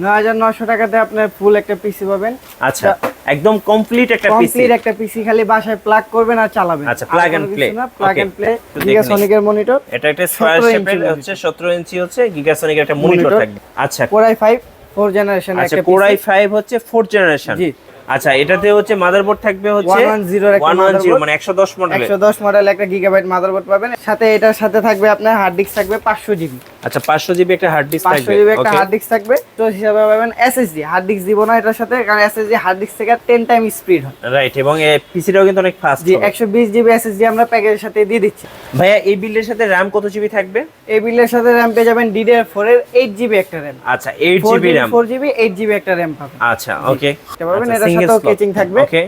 9900 টাকাতে আপনি ফুল একটা পিসি পাবেন। আচ্ছা, একদম কমপ্লিট একটা পিসি। কমপ্লিট একটা পিসি, খালি বাসায় প্লাগ করবেন আর চালাবেন। আচ্ছা, plug and play. Plug and play. গিগাসনিকের মনিটর। এটা একটা স্কয়ার শেপের হচ্ছে 17 ইঞ্চি হচ্ছে গিগাসনিকের একটা মনিটর থাকবে। আচ্ছা, Core i5 4 জেনারেশন একটা পিসি। আচ্ছা, Core i5 হচ্ছে 4 জেনারেশন। জি। আচ্ছা, এটাতে হচ্ছে মাদারবোর্ড থাকবে হচ্ছে 110 মানে 110 মডেল। 110 মডেল একটা গিগাবাইট মাদারবোর্ড পাবেন। সাথে এটার সাথে থাকবে আপনার হার্ড ডিস্ক থাকবে 500 জিবি। আচ্ছা, 500 জিবি একটা হার্ড ডিস্ক থাকবে। 500 জিবি একটা হার্ড ডিস্ক থাকবে। তো হিসাবে পাবেন এসএসডি। হার্ড ডিস্ক দিব না এটার সাথে, কারণ এসএসডি হার্ড ডিস্ক থেকে 10 টাইম স্পিড হয়। রাইট, এবং এই পিসিটাও কিন্তু অনেক ফাস্ট। জি, 120 জিবি এসএসডি আমরা প্যাকেজের সাথে দিয়ে দিচ্ছি। ভাইয়া, এই বিল্ডের সাথে RAM কত জিবি থাকবে? এই বিল্ডের সাথে RAM পেয়ে যাবেন DDR4 এর 8 জিবি একটা RAM। আচ্ছা, 8 জিবি RAM, 4 জিবি 8 জিবি একটা RAM পাবেন। আচ্ছা, ওকে। এটা পাবেন, এটার সাথেও কেচিং থাকবে। ওকে,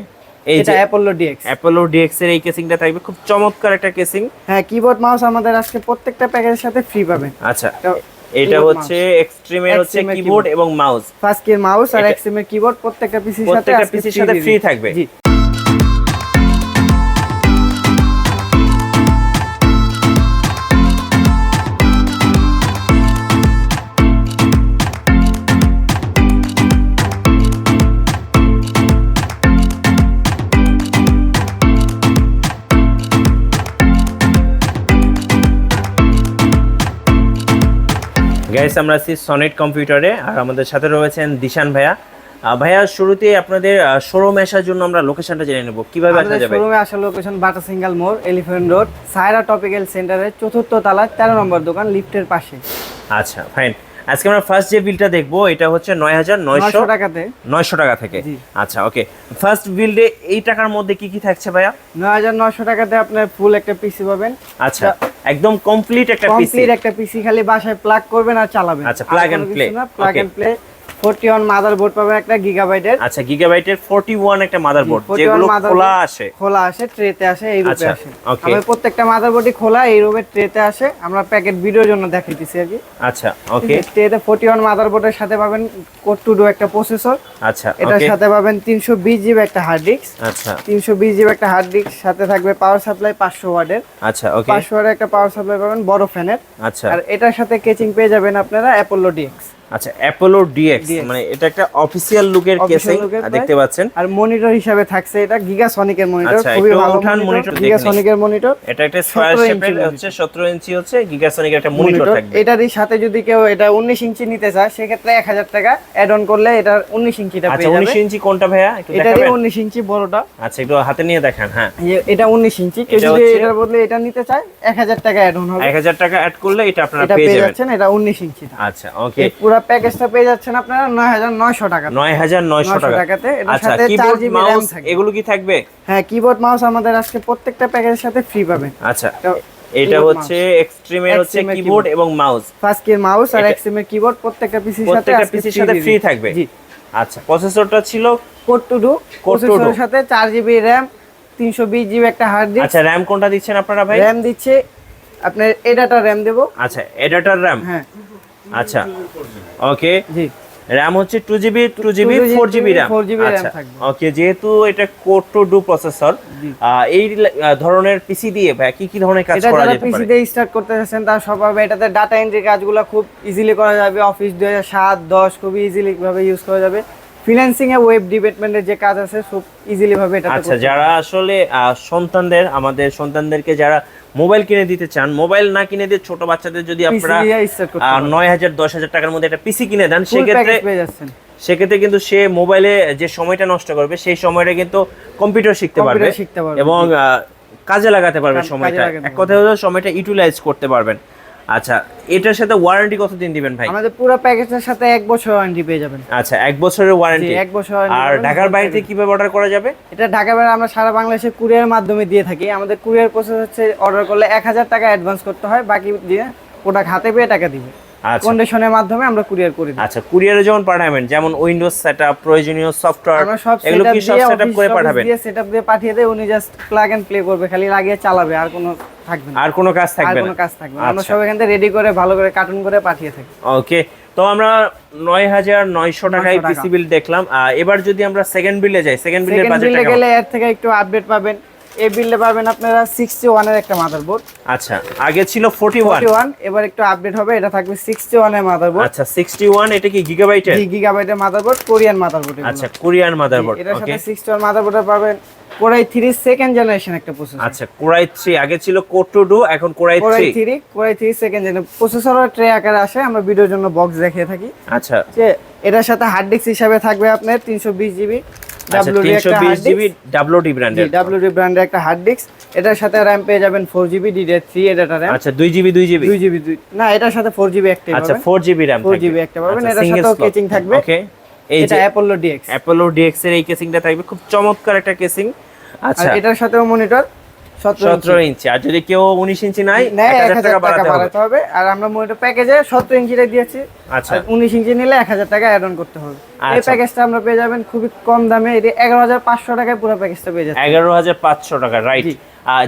এই যে Apollo DX এর এই কেসিংটা থাকবে, খুব চমৎকার একটা কেসিং। হ্যাঁ, কিবোর্ড মাউস আমাদের আজকে প্রত্যেকটা প্যাকেজের সাথে ফ্রি পাবেন। আচ্ছা, এটা হচ্ছে এক্সট্রিমের হচ্ছে কিবোর্ড এবং মাউস। ফার্স্ট এর মাউস আর এক্সট্রিমের কিবোর্ড প্রত্যেকটা পিসির সাথে ফ্রি থাকবে। জি। গাইস, আমরা আছি সনেট কম্পিউটারে, আর আমাদের সাথে রয়েছেন দিশান ভাইয়া। ভাইয়া, শুরুতে আপনাদের শোরুমে আসার জন্য আমরা লোকেশনটা জেনে নেব, কিভাবে আসা যাবে? শোরুমে আসার লোকেশন বাটা সিঙ্গেল মোড়, এলিফ্যান্ট রোড, সাহেরা টপিক্যাল সেন্টারের 4র্থ তলা 13 নম্বর দোকান, লিফটের পাশে। আচ্ছা, ফাইন। আজকে আমরা ফার্স্ট যে বিলটা দেখবো এটা হচ্ছে 9900 টাকাতে, 900 টাকা থেকে। আচ্ছা, ওকে। ফার্স্ট বিল্ডে এই টাকার মধ্যে কি কি থাকছে ভাইয়া? 9900 টাকাতে আপনার ফুল একটা পিসি পাবেন। আচ্ছা, একদম কমপ্লিট একটা পিসি। কমপ্লিট একটা পিসি, খালি বাসায় প্লাগ করবেন আর চালাবেন। আচ্ছা, plug and play. Plug and play. 41 motherboard পাবেন একটা গিগাবাইটের। আচ্ছা, গিগাবাইটের 41 একটা মাদারবোর্ড, যেগুলো খোলা আসে, ট্রেতে আসে, এই রূপে আসে। ওকে। আমাদের প্রত্যেকটা মাদারবোর্ডই খোলা এই রূপে ট্রেতে আসে, আমরা প্যাকেট ভিডিওর জন্য দেখাইতেছি আর কি। আচ্ছা, ওকে। ট্রেতে 41 মাদারবোর্ডের সাথে পাবেন কোর টু ডু একটা প্রসেসর। আচ্ছা, এটার সাথে পাবেন 320 জিবি একটা হার্ড ডিস্ক। আচ্ছা, 320 জিবি একটা হার্ড ডিস্ক, সাথে থাকবে পাওয়ার সাপ্লাই 500 ওয়াটের। আচ্ছা, ওকে। 500 ওয়াটের একটা পাওয়ার সাপ্লাই পাবেন বড় ফ্যানের। আচ্ছা, আর এটার সাথে কেচিং পেয়ে যাবেন আপনারা Apollo DX। আচ্ছা, Apollo DX, মানে এটা একটা অফিশিয়াল লুকের কেসিং দেখতে পাচ্ছেন। আর মনিটর হিসাবে থাকছে এটা গিগাসনিকের মনিটর, খুবই ভালো মনিটর, গিগাসনিকের মনিটর। এটা একটা স্কয়ার শেপের হচ্ছে 17 ইঞ্চি হচ্ছে গিগাসনিকের একটা মনিটর থাকবে। এটারই সাথে যদি কেউ এটা 19 ইঞ্চি নিতে চায়, সেক্ষেত্রে 1000 টাকা অ্যাড অন করলে এটা 19 ইঞ্চিটা পেয়ে যাবে। আচ্ছা, 19 ইঞ্চি কোনটা ভাইয়া একটু দেখাবেন? এটারই 19 ইঞ্চি বড়টা। আচ্ছা, একটু হাতে নিয়ে দেখান। হ্যাঁ, এটা 19 ইঞ্চি। কেউ যদি এটার বদলে এটা নিতে চায় 1000 টাকা অ্যাড অন হবে। 1000 টাকা অ্যাড করলে এটা আপনারা পেয়ে যাচ্ছেন। এটা 19 ইঞ্চি। আচ্ছা, ওকে। পুরো প্যাকেজটা পেয়ে যাচ্ছেন আপনারা 9900 টাকা। 9900 টাকাতে। এটার আচ্ছা, সাথে 4 কিবোর্ড জিবি মাউস RAM থাকবে। এগুলো কি থাকবে? হ্যাঁ, কিবোর্ড মাউস আমাদের আজকে প্রত্যেকটা প্যাকেজের সাথে ফ্রি পাবেন। আচ্ছা, এটা হচ্ছে এক্সট্রিমের হচ্ছে কিবোর্ড এবং মাউস। ফার্স্ট এর মাউস আর এক্সট্রিমের কিবোর্ড প্রত্যেকটা পিসির সাথে ফ্রি থাকবে। জি। আচ্ছা, প্রসেসরটা ছিল কোর টু ডু, প্রসেসরের সাথে 4 জিবি RAM, 320 জিবি একটা হার্ড ডিস্ক। আচ্ছা, RAM কোনটা দিচ্ছেন আপনারা ভাই? RAM দিচ্ছে আপনার এডাটা RAM দেব। আচ্ছা, এডাটার RAM। হ্যাঁ, আচ্ছা, ওকে। জি। RAM হচ্ছে 2GB 4GB RAM। আচ্ছা, ওকে। যেহেতু এটা কোর টু ডু প্রসেসর, এই ধরনের পিসি দিয়ে ভাই কি কি ধরনের কাজ করা যেতে পারে? পিসি দিয়ে স্টার্ট করতে যাচ্ছেন তার সবভাবে এটাতে ডাটা এন্ট্রি কাজগুলো খুব ইজিলি করা যাবে। অফিস 2007 10 খুব ইজিলি ভাবে ইউজ করা যাবে। ফ্রিল্যান্সিং এ ওয়েব ডেভেলপমেন্টের যে কাজ আছে সব ইজিলি ভাবে এটাতে। আচ্ছা, যারা আসলে আমাদের সন্তানদেরকে যারা মোবাইল কিনে দিতে চান, মোবাইল না কিনে দিয়ে ছোট বাচ্চাদের যদি আপনারা 9000 10000 টাকার মধ্যে একটা পিসি কিনে দেন, সেক্ষেত্রে কিন্তু সে মোবাইলে যে সময়টা নষ্ট করবে সেই সময়টা কিন্তু কম্পিউটার শিখতে পারবে এবং কাজে লাগাতে পারবে সময়টা। এক কথায় হলো সময়টা ইউটিলাইজ করতে পারবেন। আচ্ছা, এটার সাথে ওয়ারেন্টি কতদিন দিবেন ভাই? আমাদের পুরো প্যাকেজের সাথে 1 বছর ওয়ারেন্টি পেয়ে যাবেন। আচ্ছা, 1 বছরের ওয়ারেন্টি। 1 বছর। আর ঢাকার বাইরে থেকে কিভাবে অর্ডার করা যাবে? এটা ঢাকার বাইরে আমরা সারা বাংলাদেশে কুরিয়ার মাধ্যমে দিয়ে থাকি। আমাদের কুরিয়ার প্রসেস হচ্ছে অর্ডার করলে 1000 টাকা অ্যাডভান্স করতে হয়, বাকি দিয়ে প্রোডাক্ট হাতে পেয়ে টাকা দিবে। কন্ডিশনের মাধ্যমে আমরা কুরিয়ার করে দিই। আচ্ছা, কুরিয়ারে যখন পাঠাবেন, যেমন উইন্ডোজ সেটআপ, প্রয়োজনীয় সফটওয়্যার, এগুলো কি সব সেটআপ করে পাঠাবেন? সেটআপ দিয়ে পাঠিয়ে দেয়, উনি জাস্ট প্লাগ এন্ড প্লে করবে, খালি লাগিয়ে চালাবে, আর কোনো থাকবে না। আর কোনো কাজ থাকবে না। আমরা সব এখান থেকে রেডি করে ভালো করে কার্টুন করে পাঠিয়ে থাকি। ওকে। তো আমরা 9900 টাকায় পিসি বিল দেখলাম। এবার যদি আমরা সেকেন্ড বিলে যাই, সেকেন্ড বিলের বাজেটটা গেলে এর থেকে একটু আপডেট পাবেন। এই বিল্ডে পাবেন আপনারা 61 এর একটা মাদারবোর্ড। আচ্ছা, আগে ছিল 41, এবার একটু আপডেট হবে, এটা থাকবে 61 এর মাদারবোর্ড। আচ্ছা 61, এটা কি গিগাবাইটের? জি, গিগাবাইটের মাদারবোর্ড, কোরিয়ান মাদারবোর্ড। আচ্ছা, কোরিয়ান মাদারবোর্ড। এটার সাথে 61 মাদারবোর্ডে পাবেন কোরাই 3 সেকেন্ড জেনারেশন একটা প্রসেসর। আচ্ছা, কোরাই 3, আগে ছিল কোর 2 এখন core i 3 second generation processor tray আকারে আসে, আমরা ভিডিওর জন্য বক্স দেখিয়ে থাকি। আচ্ছা, যে এটার সাথে হার্ড ডিস্ক হিসাবে থাকবে আপনার 320 জিবি WD, 320 জিবি WD ব্র্যান্ডের। WD ব্র্যান্ডের একটা হার্ড ডিস্ক। এটার সাথে RAM পেয়ে যাবেন 4 জিবি DDR3 এটা RAM। আচ্ছা, 2 জিবি না, এটার সাথে 4 জিবি একটা পাবেন। আচ্ছা, 4 জিবি RAM 4 জিবি একটা পাবেন। এটার সাথেও কেচিং থাকবে। ওকে, এই যে অ্যাপোলো DX এর এই কেসিংটা থাকবে, খুব চমৎকার একটা কেসিং। আচ্ছা, আর এটার সাথেও মনিটর 17 ইঞ্চি। আর যদি কেউ 19 ইঞ্চি নাই, 1000 টাকা বাড়াতে হবে। আর আমরা মনিটর প্যাকেজে 17 ইঞ্চিটা দিয়েছি। আচ্ছা, 19 ইঞ্চি নিলে 1000 টাকা অ্যাড অন করতে হবে। এই প্যাকেজটা আমরা পেয়ে যাবেন খুবই কম দামে, এটা 11500 টাকায় পুরো প্যাকেজটা পেয়ে যাচ্ছেন। 11500 টাকা, রাইট।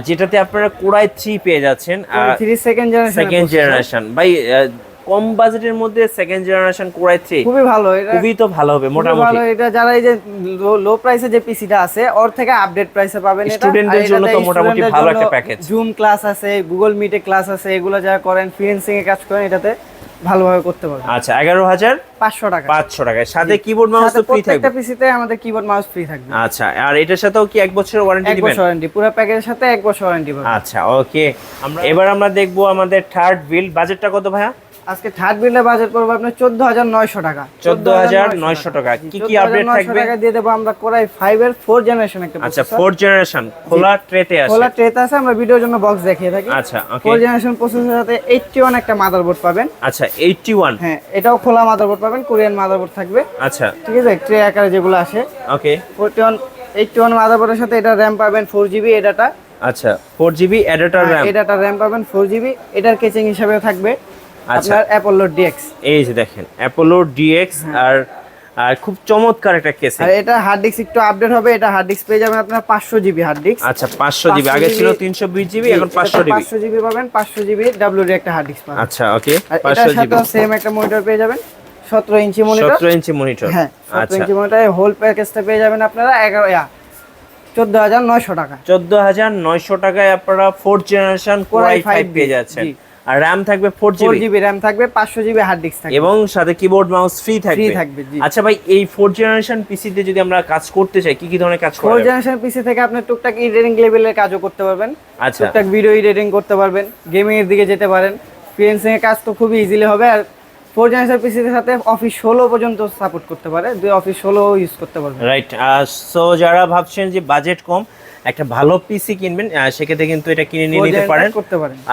যেটাতে আপনারা কোরাই 3 পেয়ে যাচ্ছেন, 3 সেকেন্ড জেনারেশন। ভাই কম বাজেটের মধ্যে সেকেন্ড জেনারেশন কোরাই 3 খুবই ভালো, এটা খুবই তো ভালো হবে মোটামুটি। ভালো, এটা যারা এই যে লো প্রাইসে যে পিসিটা আছে ওর থেকে আপডেট প্রাইসে পাবেন। এটা স্টুডেন্টদের জন্য তো মোটামুটি ভালো একটা প্যাকেজ। জুম ক্লাস আছে, গুগল মিটে ক্লাস আছে, এগুলো যারা করেন, ফ্রিল্যান্সিং এ কাজ করেন, এটাতে ভালোভাবে করতে পারবেন। আচ্ছা, 11500 টাকা, 500 টাকায় সাথে কিবোর্ড মাউস তো ফ্রি থাকবে। প্রত্যেকটা পিসিতে আমাদের কিবোর্ড মাউস ফ্রি থাকবে। আচ্ছা, আর এটার সাথেও কি 1 বছরের ওয়ারেন্টি দিবেন? 1 বছর ওয়ারেন্টি, পুরো প্যাকেজের সাথে 1 বছর ওয়ারেন্টি পাবেন। আচ্ছা, ওকে। এবার আমরা দেখবো আমাদের থার্ড বিল্ড। বাজেটটা কত ভাইয়া? আজকে থার্ড বিল্ডের বাজেট পড়বে আপনার 14900 টাকা। 14900 টাকা। কি কি আপডেট থাকবে? টাকা দিয়ে দেব আমরা কোরাই 5 এর 4 জেনারেশন একটা প্রসেসর। আচ্ছা, 4 জেনারেশন খোলা ট্রেতে আছে। খোলা ট্রেতে আছে, আমরা ভিডিওর জন্য বক্স দেখিয়ে থাকি। আচ্ছা, ওকে। 4 জেনারেশন প্রসেসরের সাথে 81 একটা মাদারবোর্ড পাবেন। আচ্ছা, 81। হ্যাঁ, এটাও খোলা মাদারবোর্ড পাবেন, কোরিয়ান মাদারবোর্ড থাকবে। আচ্ছা, ঠিক আছে, ট্রে আকারে যেগুলো আসে। ওকে। 81 মাদারবোর্ডের সাথে এটা RAM পাবেন 4 জিবি এডাটা। আচ্ছা, 4 জিবি এডাটার RAM। এডাটা RAM পাবেন 4 জিবি। এটার কেচিং হিসাবে থাকবে আপনার অ্যাপোলো DX। এই যে দেখেন অ্যাপোলো DX, আর খুব চমৎকার একটা কেস। আর এটা হার্ড ডিস্ক একটু আপডেট হবে, এটা হার্ড ডিস্ক পেয়ে যাবেন আপনার 500 জিবি হার্ড ডিস্ক। আচ্ছা, 500 জিবি, আগে ছিল 320 জিবি, এখন 500 জিবি। 500 জিবি পাবেন, 500 জিবি WD একটা হার্ড ডিস্ক পাবেন। আচ্ছা, ওকে। আর 500 এটার সাথে সেম একটা মনিটর পেয়ে যাবেন, 17 ইঞ্চি মনিটর। 17 inch monitor. হ্যাঁ, 17 ইঞ্চি মনিটরে হোল প্যাকেজটা পেয়ে যাবেন আপনারা 14900 টাকা। 14900 টাকায় আপনারা 4 জেনারেশন কোরাই 5 পেয়ে যাচ্ছেন। আর RAM থাকবে 4 জিবি RAM থাকবে, 500 জিবি হার্ড ডিস্ক থাকবে এবং সাথে কিবোর্ড মাউস ফ্রি থাকবে। জি। আচ্ছা ভাই, এই 4 জেনারেশন পিসি তে যদি আমরা কাজ করতে চাই, কি কি ধরনের কাজ করা 4 যাবে? জেনারেশন পিসি থেকে আপনি টুকটাক এডিটিং লেভেলের কাজও করতে পারবেন। আচ্ছা, টুকটাক ভিডিও এডিটিং করতে পারবেন, গেমিং এর দিকে যেতে পারেন, ফ্রিল্যান্সিং এর কাজ তো খুবই ইজিলি হবে। আর 4 জেনারেশন পিসির সাথে অফিস 16 পর্যন্ত সাপোর্ট করতে পারে, অফিস 16 ইউজ করতে পারবেন। রাইট। সো যারা ভাবছেন যে বাজেট কম, একটা ভালো পিসি কিনবেন, সেক্ষেত্রে কিন্তু এটা কিনে নিয়ে নিতে পারেন।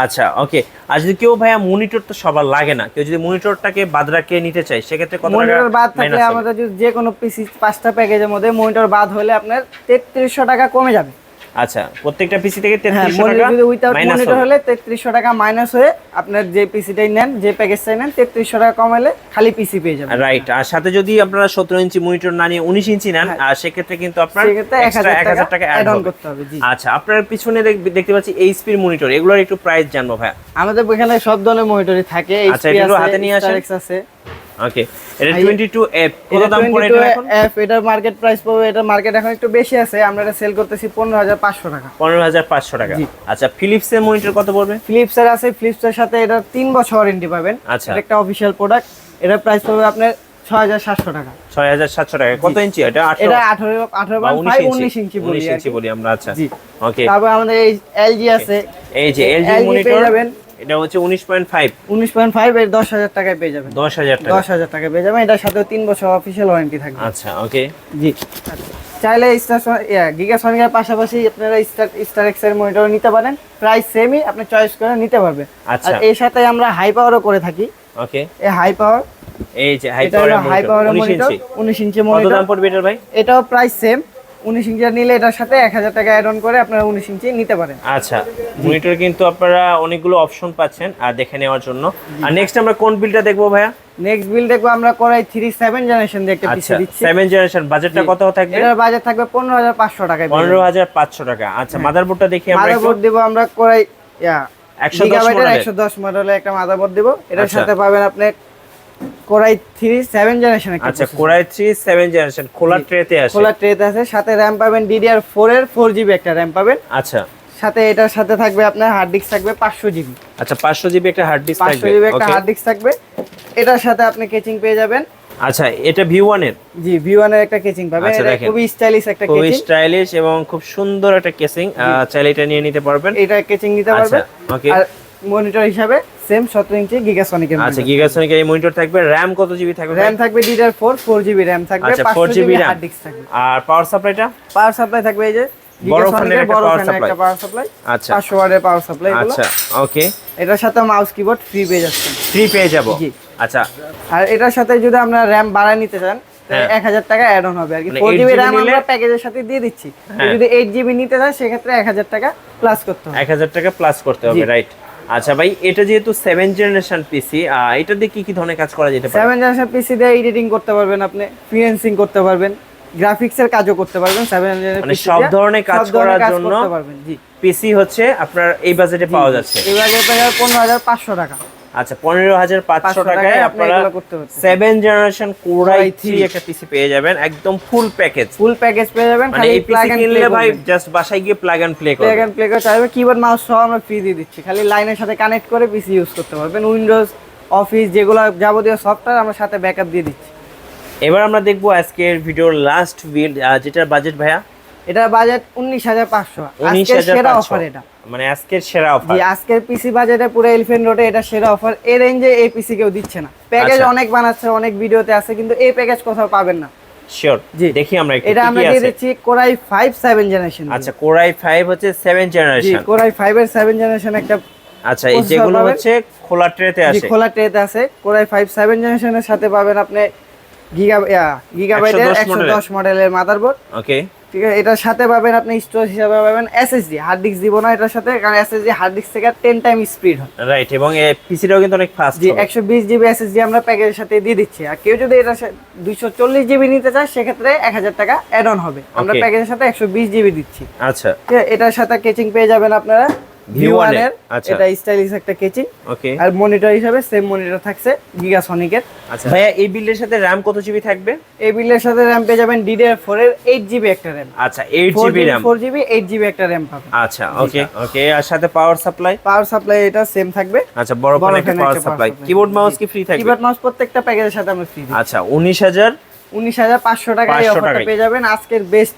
আচ্ছা, ওকে। আর যদি কেউ ভাইয়া মনিটর তো সবার লাগে না, কেউ যদি মনিটরটাকে বাদ রাখে নিতে চায়, সেক্ষেত্রে কত টাকা? মনিটর বাদ থাকলে আমাদের যে কোনো পিসি 5টা প্যাকেজের মধ্যে মনিটর বাদ হলে আপনার 3300 টাকা কমে যাবে। আচ্ছা, প্রত্যেকটা পিসি থেকে 3300 টাকা যদি উইথআউট মনিটর হলে 3300 টাকা মাইনাস হয়ে আপনার যে পিসিটাই নেন, যে প্যাকেজটাই নেন, 3300 টাকা কমাইলে খালি পিসি পেয়ে যাবেন। রাইট। আর সাথে যদি আপনারা 17 ইঞ্চি মনিটর না নিয়ে 19 ইঞ্চি নেন, আর সেক্ষেত্রে কিন্তু আপনার 1000 টাকা অ্যাড অন করতে হবে। জি। আচ্ছা, আপনার পিছনে দেখতে পাচ্ছি এইচপি মনিটর, এগুলোর একটু প্রাইস জানবো ভাই। আমাদের এখানে সব ধরনের মনিটরই থাকে, এইচপি আছে, হাতে নিয়ে আছে। ওকে, এটা 22F কত দাম পড়ে এটা এখন? এটার মার্কেট প্রাইস পড়বে, এটার মার্কেট এখন একটু বেশি আছে, আমরা এটা সেল করতেছি 15500 টাকা। 15500 টাকা। আচ্ছা, ফিলিপস এর মনিটর কত পড়বে? ফিলিপস এর আছে, ফিলিপস এর সাথে এটা 3 বছর ওয়ারেন্টি পাবেন। আচ্ছা, এটা একটা অফিশিয়াল প্রোডাক্ট, এটার প্রাইস পড়বে আপনার 6700 টাকা। 6700 টাকা। কত ইঞ্চি এটা? 18 বা 19 ইঞ্চি বলি আমরা। আচ্ছা, ওকে। তারপর আমাদের এই এলজি আছে, এই যে এলজি মনিটর যাবেন, এটা হচ্ছে 19.5 এর 10000 টাকায় পেয়ে যাবেন। 10000 টাকায় পেয়ে যাবেন। এটার সাথে 3 বছর অফিশিয়াল ওয়ারেন্টি থাকবে। আচ্ছা, ওকে। জি। চাইলে গিগাসনিকের পাশাপাশি আপনারা স্টারটেক এর মনিটর নিতে পারেন, প্রাইস সেমই, আপনি চয়েস করে নিতে পারবেন। আচ্ছা, আর এর সাথে আমরা হাই পাওয়ারও করে থাকি। ওকে, এই হাই পাওয়ার, এই যে high power monitor 19 inch monitor. কত দাম পড়বে এটার ভাই? এটাও প্রাইস সেম, 19 ইঞ্চি নিলে এটার সাথে 1000 টাকা অ্যাড অন করে আপনারা 19 ইঞ্চি নিতে পারেন। আচ্ছা, মনিটর কিন্তু আপনারা অনেকগুলো অপশন পাচ্ছেন আর দেখে নেওয়ার জন্য। আর নেক্সট আমরা কোন বিলটা দেখবো ভাইয়া? নেক্সট বিল দেখবো আমরা কোরাই 3 7 জেনারেশন দিয়ে একটা পিসি দিচ্ছি। 7 জেনারেশন। বাজেটটা কত থাকবে? এটার বাজেট থাকবে 15500 টাকা। 15500 টাকা। আচ্ছা, মাদারবোর্ডটা দেখি আমরা। মাদারবোর্ড দেব আমরা কোরাই 110 মডেলের একটা মাদারবোর্ড দেব। এটার সাথে পাবেন আপনি কোরাই 3 7 জেনারেশন একটা। আচ্ছা কোরাই 3 7 জেনারেশন খোলা ট্রেতে আছে। খোলা ট্রেতে আছে, সাথে র‍্যাম পাবেন DDR4 এর 4GB একটা র‍্যাম পাবেন। আচ্ছা সাথে এটার সাথে থাকবে আপনার হার্ড ডিস্ক থাকবে 500GB। আচ্ছা 500GB একটা হার্ড ডিস্ক থাকবে। 500GB একটা হার্ড ডিস্ক থাকবে। এটার সাথে আপনি কেচিং পেয়ে যাবেন। আচ্ছা এটা V1 এর? জি V1 এর একটা কেচিং পাবেন। এটা খুবই স্টাইলিশ একটা কেচিং, খুবই স্টাইলিশ এবং খুব সুন্দর একটা কেচিং। চাইলে এটা নিয়ে নিতে পারবেন। এটা কেচিং নিতে পারবেন। ওকে। আর মনিটর হিসাবে সেম 17 ইঞ্চি গিগাসনিক এর। আচ্ছা গিগাসনিক এর মনিটর থাকবে। র‍্যাম কত জিবি থাকবে? র‍্যাম থাকবে DDR4 4GB র‍্যাম থাকবে, 500GB হার্ড ডিস্ক থাকবে। আর পাওয়ার সাপ্লাইটা? পাওয়ার সাপ্লাই থাকবে এই যে বড় ফ্যানের একটা পাওয়ার সাপ্লাই। আচ্ছা 500 ওয়াটের পাওয়ার সাপ্লাই এগুলো। আচ্ছা ওকে। এটার সাথে মাউস কিবোর্ড ফ্রি পেয়ে যাচ্ছেন। ফ্রি পেয়ে যাব? জি। আচ্ছা আর এটার সাথে যদি আমরা র‍্যাম বাড়ায় নিতে চান 1000 টাকা অ্যাড অন হবে আর কি। 4GB র‍্যাম আমরা প্যাকেজের সাথে দিয়ে দিচ্ছি। যদি 8GB নিতে চান সেক্ষেত্রে 1000 টাকা প্লাস করতে হবে। 1000 টাকা প্লাস করতে হবে, রাইট। আচ্ছা ভাই এটা যেহেতু 7 জেনারেশন পিসি, এটা দিয়ে কি কি ধরনের কাজ করা যেতে পারে? 7 জেনারেশন পিসি দিয়ে এডিটিং করতে পারবেন, আপনি ফ্রিল্যান্সিং করতে পারবেন, গ্রাফিক্সের কাজও করতে পারবেন। 7 জেনারেশন মানে সব ধরনের কাজ করার জন্য করতে পারবেন। জি পিসি হচ্ছে আপনার এই বাজেটে পাওয়া যাচ্ছে। এই বাজেটে 15500 টাকা। আচ্ছা 15500 টাকায় আপনারা 7 জেনারেশন কোরাই 3 একটা পিসি পেয়ে যাবেন, একদম ফুল প্যাকেজ। ফুল প্যাকেজ পেয়ে যাবেন। খালি এই পিসি কিনলে ভাই জাস্ট বাসায় গিয়ে প্লাগ এন্ড প্লে করবেন। প্লাগ এন্ড প্লে করে চাইবে, কিবোর্ড মাউস সহ আমরা ফ্রি দিয়ে দিচ্ছি। খালি লাইনের সাথে কানেক্ট করে পিসি ইউজ করতে পারবেন। উইন্ডোজ অফিস যেগুলো যাবতীয় সফটওয়্যার আমরা সাথে ব্যাকআপ দিয়ে দিচ্ছি। এবার আমরা দেখবো আজকের ভিডিওর লাস্ট বিল্ড, যেটার বাজেট ভাইয়া? এটার বাজেট 19500। আজকের সেরা অফার এটা, মানে আজকের সেরা অফার। জি আজকের পিসি বাজেটে পুরো এলিফ্যান্ট রোডে এটা সেরা অফার। এই রেঞ্জে এই পিসি কেউ দিচ্ছে না। প্যাকেজ অনেক বানাচ্ছে, অনেক ভিডিওতে আছে, কিন্তু এই প্যাকেজ কোথাও পাবেন না। শিওর, জি দেখি আমরা একটু। এটা আমরা দিয়ে দিচ্ছি কোরাই 5 7 জেনারেশন। আচ্ছা কোরাই 5 হচ্ছে 7 জেনারেশন। জি কোরাই 5 এর 7 জেনারেশন একটা। আচ্ছা এই যেগুলো হচ্ছে খোলা ট্রেতে আছে। জি খোলা ট্রেতে আছে। কোরাই 5 7 জেনারেশনের সাথে পাবেন আপনি গিগাবাইটের 110 মডেলের মাদারবোর্ড। ওকে ঠিক আছে। এটার সাথে পাবেন আপনি স্টোরেজ হিসেবে পাবেন SSD, হার্ড ডিস্ক দিব না এটার সাথে, কারণ SSD হার্ড ডিস্ক থেকে 10 টাইম স্পিড হয়। রাইট, এবং এই পিসিটাও কিন্তু অনেক ফাস্ট। জি 120GB SSD আমরা প্যাকেজের সাথে দিয়ে দিচ্ছি। আর কেউ যদি এটা 240GB নিতে চায় সেক্ষেত্রে 1000 টাকা অ্যাড অন হবে। আমরা প্যাকেজের সাথে 120GB দিচ্ছি। আচ্ছা এটার সাথে কেচিং পেয়ে যাবেন আপনারা V1 এর। এটা স্টাইলিশ একটা কেচিং। ওকে। আর মনিটর হিসেবে সেম মনিটর থাকছে গিগাসনিক এর। আচ্ছা ভাইয়া এই বিল্ডের সাথে RAM কত জিবি থাকবে? এই বিল্ডের সাথে RAM পেয়ে যাবেন DDR4 এর 8GB একটা RAM। আচ্ছা 8GB RAM, 4GB 8GB একটা RAM পাবেন। আচ্ছা ওকে ওকে। আর সাথে পাওয়ার সাপ্লাই? পাওয়ার সাপ্লাই এটা সেম থাকবে। আচ্ছা বড় ফোনে একটা পাওয়ার সাপ্লাই। কিবোর্ড মাউস কি ফ্রি থাকবে? কিবোর্ড মাউস প্রত্যেকটা প্যাকেজের সাথে আমরা ফ্রি দিই। আচ্ছা 19500 টাকা এই অফারটা পেয়ে যাবেন আজকের বেস্ট।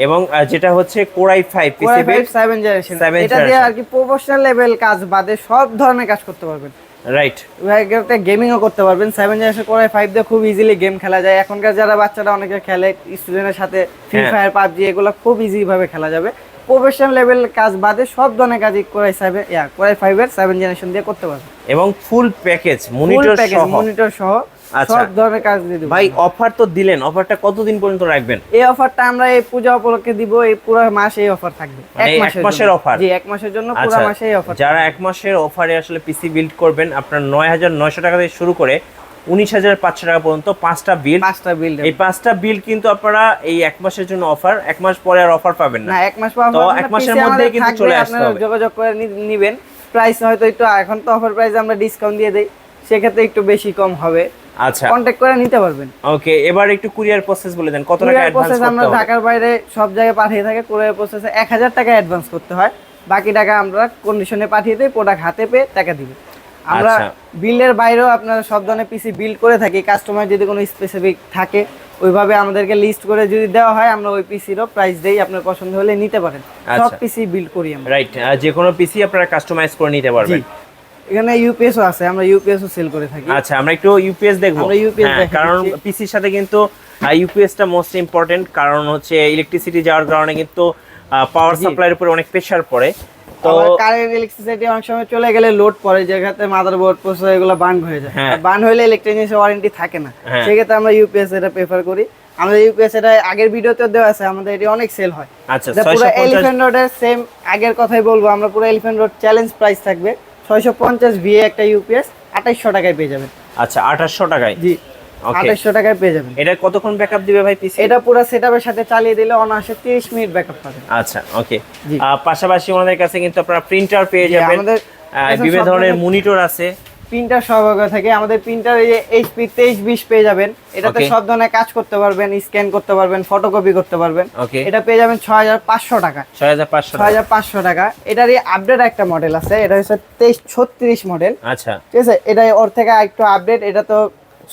এবং যেটা হচ্ছে কোরাই 5 পিসি 7 জেনারেশন। এটা দিয়ে আর কি প্রফেশনাল লেভেল কাজ বাদে সব ধরনের কাজ করতে পারবেন। রাইট, ওইটাতে গেমিংও করতে পারবেন। 7 জেনারেশন কোরাই 5 দিয়ে খুব ইজিলি গেম খেলা যায়। এখনকার যারা বাচ্চারা অনেকে খেলে স্টুডেন্টের সাথে ফ্রি ফায়ার পাবজি, এগুলো খুব ইজি ভাবে খেলা যাবে। প্রফেশনাল লেভেল কাজ বাদে সব ধরনের কাজই কোরাই 5 এর 7 জেনারেশন দিয়ে করতে পারবেন। এবং ফুল প্যাকেজ মনিটর সহ সব ধরনের কাজ দিয়ে দেব। ভাই অফার তো দিলেন, অফারটা কতদিন পর্যন্ত রাখবেন? এই অফারটা আমরা এই পূজা উপলক্ষে দিব। এই পুরো মাস এই অফার থাকবে। এক মাসের অফার? জি 1 মাসের জন্য পুরো মাসে এই অফার। যারা 1 মাসের অফারে আসলে পিসি বিল্ড করবেন, আপনার 9900 টাকা থেকে শুরু করে 19500 টাকা পর্যন্ত 5টা বিল্ড। এই 5টা বিল্ড কিন্তু আপনারা এই 1 মাসের জন্য অফার, 1 মাস পরে আর অফার পাবেন না। 1 মাস পর তো 1 মাসের মধ্যে কিন্তু চলে আসতে হবে। যোগাযোগ করে নেবেন। প্রাইস হয়তো একটু, এখন তো অফার প্রাইসে আমরা ডিসকাউন্ট দিয়ে দেই, সেক্ষেত্রে একটু বেশি কম হবে। আচ্ছা কন্টাক্ট করে নিতে পারবেন। ওকে, এবার একটু কুরিয়ার প্রসেস বলে দেন, কত টাকা অ্যাডভান্স করতে হবে? আমরা ঢাকার বাইরে সব জায়গায় পাঠিয়ে থাকি। কুরিয়ার প্রসেসে 1000 টাকা অ্যাডভান্স করতে হয়, বাকি টাকা আমরা কন্ডিশনে পাঠিয়ে দেই, প্রোডাক্ট হাতে পেয়ে টাকা দিবে। আমরা বিল্ডের বাইরেও আপনারা সব ধরনের পিসি বিল্ড করে থাকি। কাস্টমার যদি কোনো স্পেসিফিক থাকে ওইভাবে আমাদেরকে লিস্ট করে যদি দেওয়া হয়, আমরা ওই পিসিরও প্রাইস দেই, আপনার পছন্দ হলে নিতে পারেন। সব পিসি বিল্ড করি আমরা। রাইট, যে কোনো পিসি আপনারা কাস্টমাইজ করে নিতে পারবেন। এখানে ইউপিএসও আছে, আমরা ইউপিএসও সেল করে থাকি। আচ্ছা আমরা একটু ইউপিএস দেখবো। আমরা ইউপিএস দেখাচ্ছি, কারণ পিসির সাথে কিন্তু ইউপিএসটা মোস্ট ইম্পর্টেন্ট, কারণ হচ্ছে ইলেকট্রিসিটি যাওয়ার কারণে কিন্তু পাওয়ার সাপ্লাইয়ের উপরে অনেক প্রেসার পড়ে। তো কারেন্ট ইলেকট্রিসিটি অনেক সময় চলে গেলে লোড পড়ে, যেখানে মাদারবোর্ড প্রসেসর এগুলো বার্ন হয়ে যায়। বার্ন হলে ইলেকট্রনিক্সের ওয়ারেন্টি থাকে না, সেক্ষেত্রে আমরা ইউপিএস এটা প্রেফার করি। আমাদের ইউপিএস এটা আগের ভিডিওতে দেওয়া আছে, আমাদের এটা অনেক সেল হয়। আচ্ছা পুরো এলিফ্যান্ট রোডের সেম আগের কথাই বলবো, আমরা পুরো এলিফ্যান্ট রোড চ্যালেঞ্জ প্রাইস থাকবে 650 VA একটা ইউপিএস 2800 টাকায় পেয়ে যাবেন। আচ্ছা 2800 টাকায়? জি 2800 টাকায় পেয়ে যাবেন। এটা কতক্ষণ ব্যাকআপ দিবে ভাই পিসি? এটা পুরো সেটআপের সাথে চালিয়ে দিলে অনায়াসে 30 মিনিট ব্যাকআপ পাবেন। আচ্ছা ওকে। পাশাপাশি আমাদের কাছে কিন্তু আপনারা প্রিন্টার পেয়ে যাবেন, বিভিন্ন ধরনের মনিটর আছে, প্রিন্টার সহযোগিতা থাকে। আমাদের প্রিন্টার এই যে HP 2320 পেয়ে যাবেন, এটাতে সব ধরনের কাজ করতে পারবেন, স্ক্যান করতে পারবেন, ফটোকপি করতে পারবেন। এটা পেয়ে যাবেন 6500 টাকা। 6500 টাকা। এটারই আপডেট একটা মডেল আছে, এটা হচ্ছে 2336 মডেল। আচ্ছা, ঠিক আছে, এটা ওর থেকে একটু আপডেট। এটা তো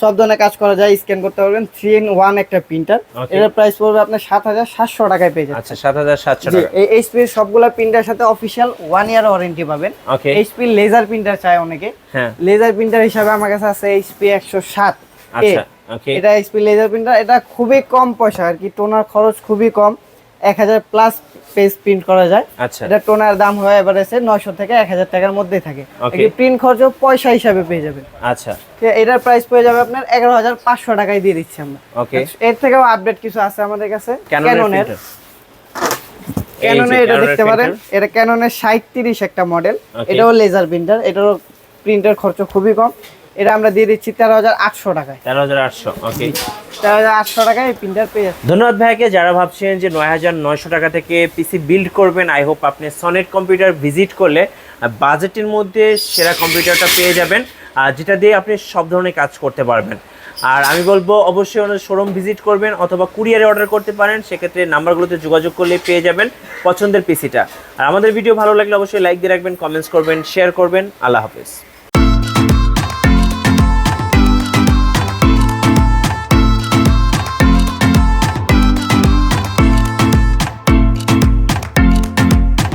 সব ধরনের কাজ করা যায়, স্ক্যান করতে পারবেন। 3-in-1 একটা প্রিন্টার। এটার প্রাইস পড়বে আপনার 7700 টাকায় পেয়ে যাবেন। আচ্ছা, 7700 টাকা। এই এইচপি এর সবগুলা প্রিন্টারের সাথে অফিশিয়াল 1 ইয়ার ওয়ারেন্টি পাবেন। এইচপি লেজার প্রিন্টার চায় অনেকে। হ্যাঁ, লেজার প্রিন্টার হিসাবে আমার কাছে আছে এইচপি 107। আচ্ছা, ওকে। এটা এইচপি লেজার প্রিন্টার, এটা খুবই কম পয়সা আর কি, টোনার খরচ খুবই কম, 1000 প্লাস পেজ প্রিন্ট করা যায়। আচ্ছা, এটা টোনার দাম হয় এভারেজে 900 থেকে 1000 টাকার মধ্যেই থাকে। এই প্রিন্ট খরচ পয়সা হিসাবে পেয়ে যাবেন। আচ্ছা, এটার প্রাইস পেয়ে যাবে আপনার 11500 টাকায় দিয়ে দিচ্ছি আমরা। ওকে। এর থেকেও আপডেট কিছু আছে আমাদের কাছে। ক্যাননের এটা দেখতে পারেন, এটা ক্যাননের 6030 একটা মডেল। এটাও লেজার প্রিন্টার, এটারও প্রিন্টার খরচ খুবই কম। এটা আমরা দিয়ে দিচ্ছি 13800 টাকায়। 13800, ওকে। 13800 টাকায় এই প্রিন্টার পেয়ে যাচ্ছেন। ধন্যবাদ ভাইকে। যারা ভাবছেন যে 9900 টাকা থেকে পিসি বিল্ড করবেন, আই হোপ আপনি সনেট কম্পিউটার ভিজিট করলে বাজেটের মধ্যে সেরা কম্পিউটারটা পেয়ে যাবেন, যেটা দিয়ে আপনি সব ধরনের কাজ করতে পারবেন। আর আমি বলবো অবশ্যই ওনার শোরুম ভিজিট করবেন অথবা কুরিয়ারে অর্ডার করতে পারেন, সেক্ষেত্রে নাম্বারগুলোতে যোগাযোগ করলে পেয়ে যাবেন পছন্দের পিসিটা। আর আমাদের ভিডিও ভালো লাগলে অবশ্যই লাইক দিয়ে রাখবেন, কমেন্টস করবেন, শেয়ার করবেন। আল্লাহ হাফেজ।